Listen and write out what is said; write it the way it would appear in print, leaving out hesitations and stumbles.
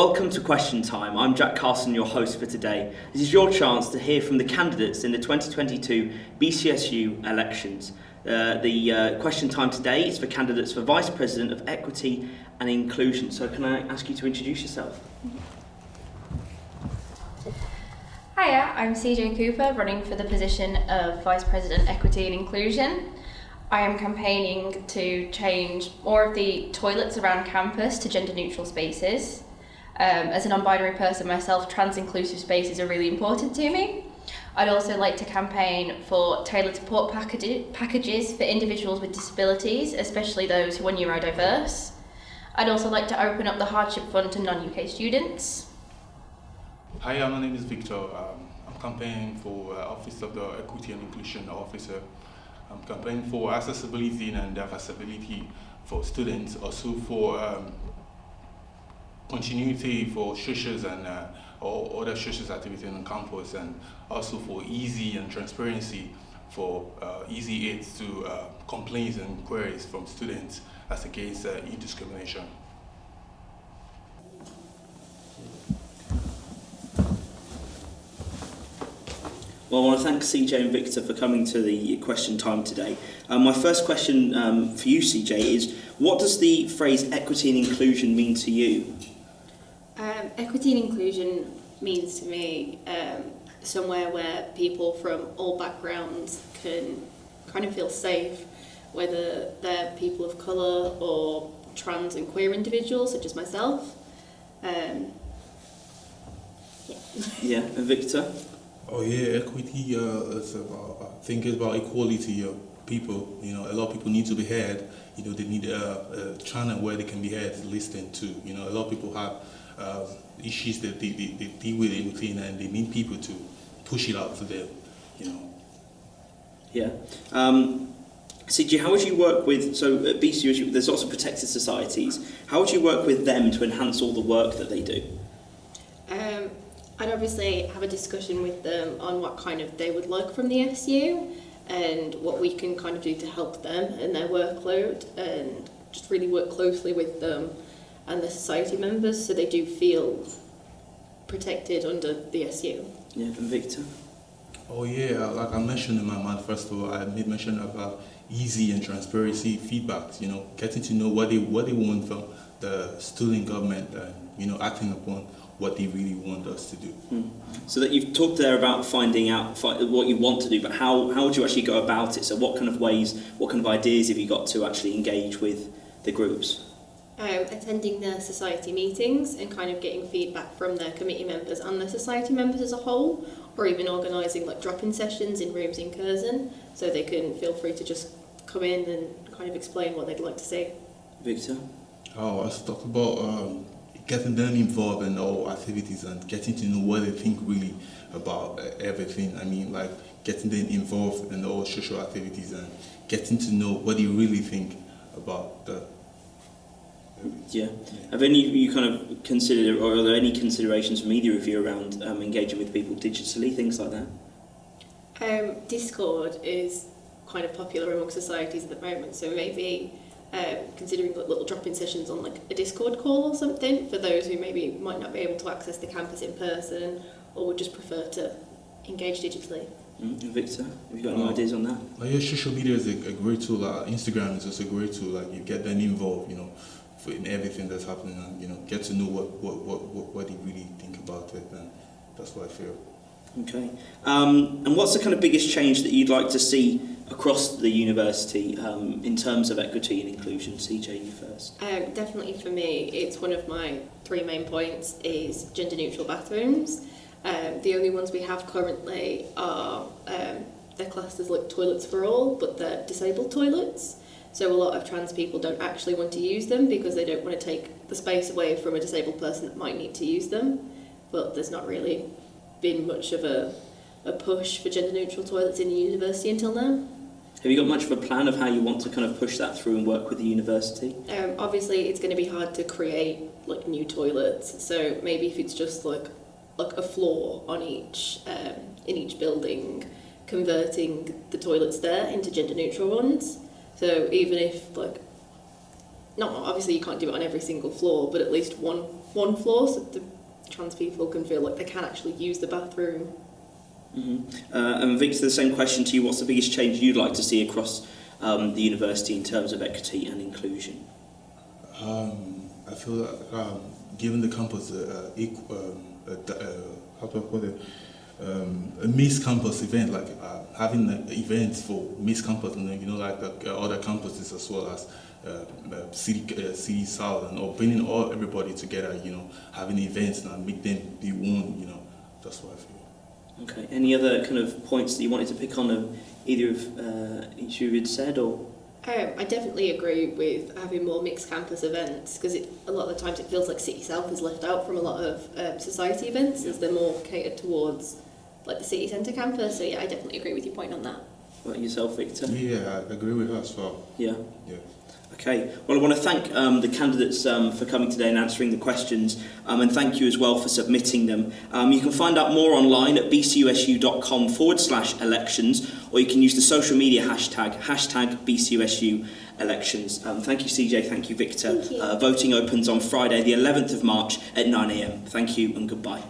Welcome to Question Time. I'm Jack Carson, your host for today. This is your chance to hear from the candidates in the 2022 BCSU elections. The question time today is for candidates for Vice President of Equity and Inclusion. So can I ask you to introduce yourself? Hiya, I'm CJ Cooper, running for the position of Vice President Equity and Inclusion. I am campaigning to change more of the toilets around campus to gender-neutral spaces. As a non-binary person myself, trans-inclusive spaces are really important to me. I'd also like to campaign for tailored support packages for individuals with disabilities, especially those who are neurodiverse. I'd also like to open up the hardship fund to non-UK students. Hi, my name is Victor. I'm campaigning for Office of the Equity and Inclusion Officer. I'm campaigning for accessibility and diversity for students, also for continuity for socials and or other social activities on campus, and also for easy and transparency for easy aids to complaints and queries from students as against e-discrimination. Well, I want to thank CJ and Victor for coming to the question time today. My first question for you, CJ, is what does the phrase equity and inclusion mean to you? Equity and inclusion means to me somewhere where people from all backgrounds can kind of feel safe, whether they're people of colour or trans and queer individuals such as myself. Yeah, and Victor? Oh yeah, equity is about, I think it's about equality of people. You know, a lot of people need to be heard. You know, they need a channel where they can be heard, listened to. You know, a lot of people have issues that they deal with within, and they need people to push it out to them, you know. Yeah. CJ, how would you work with, so at BCU there's lots of protected societies, how would you work with them to enhance all the work that they do? I'd obviously have a discussion with them on what kind of they would like from the SU and what we can kind of do to help them and their workload, and just really work closely with them and the society members so they do feel protected under the SU. Yeah, and Victor? Oh yeah, like I mentioned in my manifesto, I made mention of easy and transparency feedbacks. You know, getting to know what they want from the student government, and you know, acting upon what they really want us to do. So that you've talked there about finding out what you want to do, but how would you actually go about it? So what kind of ways, what kind of ideas have you got to actually engage with the groups? Attending their society meetings and kind of getting feedback from their committee members and the society members as a whole, or even organising like drop-in sessions in rooms in Curzon, so they can feel free to just come in and kind of explain what they'd like to say. Victor? Oh, I was talking about getting them involved in all activities and getting to know what they think really about everything. I mean, like getting them involved in all social activities and getting to know what they really think about the. Yeah. Have any of you kind of considered, or are there any considerations from either of you around engaging with people digitally, things like that? Discord is kind of popular among societies at the moment, so maybe considering like little drop-in sessions on like a Discord call or something for those who maybe might not be able to access the campus in person or would just prefer to engage digitally. Victor, have you got any ideas on that? Yeah, social media is a great tool. Instagram is also a great tool. Like you get them involved, you know, in everything that's happening, and you know, get to know what they really think about it, and that's what I feel. Okay. And what's the kind of biggest change that you'd like to see across the university in terms of equity and inclusion? CJ, you first. Definitely for me, it's one of my 3 main points is gender neutral bathrooms. The only ones we have currently are they're classed as like toilets for all, but they're disabled toilets. So a lot of trans people don't actually want to use them because they don't want to take the space away from a disabled person that might need to use them. But there's not really been much of a push for gender neutral toilets in the university until now. Have you got much of a plan of how you want to kind of push that through and work with the university? Obviously it's going to be hard to create like new toilets, so maybe if it's just like a floor on each in each building, converting the toilets there into gender neutral ones. So even if like, not obviously you can't do it on every single floor, but at least one one floor, so the trans people can feel like they can actually use the bathroom. And Victor, the same question to you. What's the biggest change you'd like to see across the university in terms of equity and inclusion? I feel like giving the campus how do I put it? A Miss Campus event, like having events for Miss Campus, and then, like other campuses as well as City South, or bringing everybody together, having events and make them be one, that's what I feel. Okay. Any other kind of points that you wanted to pick on of either of each of you had said, or? I definitely agree with having more mixed campus events, because a lot of the times it feels like City South is left out from a lot of society events, as they're more catered towards like the city centre campus. So yeah, I definitely agree with your point on that. What about yourself, Victor? Yeah, I agree with her as well. Yeah. Yeah. Okay, well I want to thank the candidates for coming today and answering the questions, and thank you as well for submitting them. You can find out more online at bcusu.com/elections, or you can use the social media hashtag BCUSU-elections. Thank you CJ, thank you Victor. Thank you. Voting opens on Friday the 11th of March at 9 a.m. Thank you and goodbye.